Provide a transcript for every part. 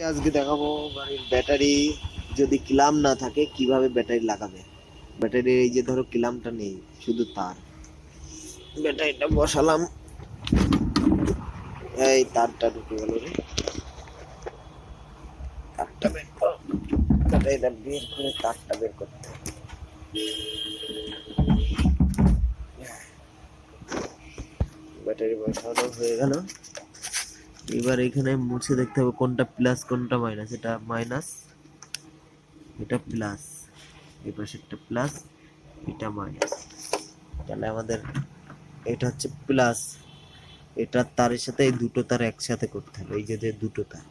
আজকে দেখাবো গাড়ির ব্যাটারি যদি ক্লাম না থাকে কিভাবে ব্যাটারি লাগাবে। ব্যাটারির এই যে ধরো ক্লামটা নেই, শুধু তার। ব্যাটারিটা বসালাম, এই তারটা ঢুকে গেল রে। তারটা বের কর, ব্যাটারিটা বের করে তারটা বের করতে হবে। ব্যাটারি বসানো হয়ে গেল। এবার এখানে মুছে দেখতে হবে কোনটা প্লাস কোনটা মাইনাস। এটা মাইনাস, এটা প্লাস, এই পাশেরটা প্লাস, এটা মাইনাস। তাহলে আমাদের এটা হচ্ছে প্লাস, এটা তারের সাথে এই দুটো তার একসাথে করতে হবে। এই যে যে দুটো তার,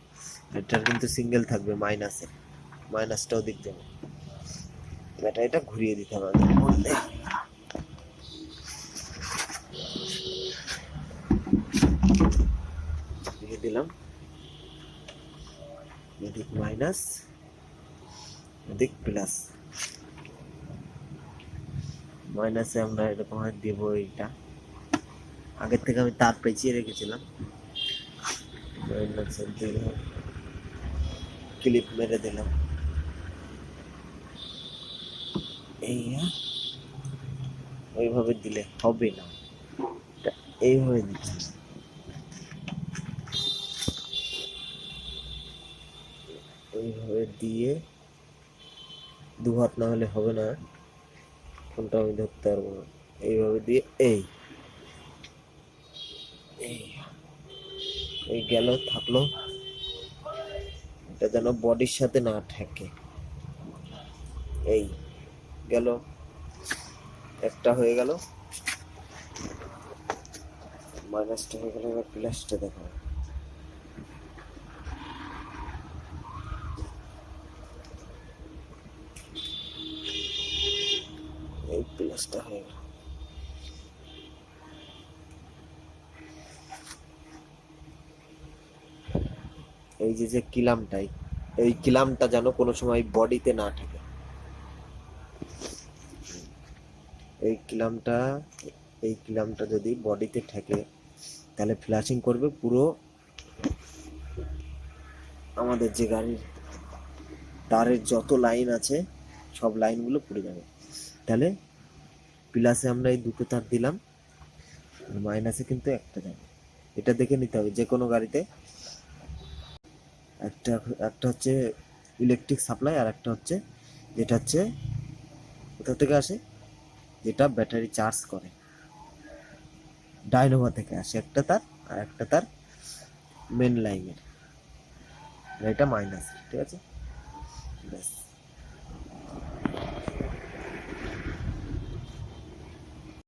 এটার কিন্তু সিঙ্গেল থাকবে, মাইনাসে মাইনাসটা ওদিক যাবে। ব্যাটারিটা ঘুরিয়ে দিতে হবে বললে, দিয়ে দিলাম। এদিক মাইনাস, এদিক প্লাস। মাইনাসে আমরা এরকম দেবো। এইটা আগের থেকে আমি তার পেঁচিয়ে রেখেছিলাম, মাইনাসে দিলাম, ক্লিপ মেরে দিলাম। এই ওইভাবে দিলে হবে না, এইভাবে দিতে হবে। এইভাবে দিয়ে দু হাত না হলে হবে না, কোনটা আমি ধরতে পারবো না। এইভাবে দিয়ে এই এই এই গেল, থাকলো। এটা যেন বডির সাথে না ঠেকে। এই গেল, একটা হয়ে গেল, মাইনাসটা হয়ে গেল। এবার প্লাসটা দেখো, এই প্লাসটা হয়ে গেল। এই যে যে কিলামটাই, এই কিলামটা যেন কোনো সময় বডিতে না থাকে। এই কিলামটা, এই কিলামটা যদি বডিতে থাকে তাহলে ফ্ল্যাশিং করবে পুরো। আমাদের যে গাড়ির তারের যত লাইন আছে সব লাইনগুলো পুড়ে যাবে। তাহলে প্লাসে আমরা এই দুটো তার দিলাম, আর মাইনাসে কিন্তু একটা যাবে। এটা দেখে নিতে হবে যে কোনো গাড়িতে। একটা একটা হচ্ছে ইলেকট্রিক সাপ্লাই, আর একটা হচ্ছে যেটা হচ্ছে কোথা থেকে আসে, যেটা ব্যাটারি চার্জ করে, ডাইনোভা থেকে আসে একটা তার, আর একটা তার মেন লাইনের। এটা মাইনাস, ঠিক আছে, ব্যাস।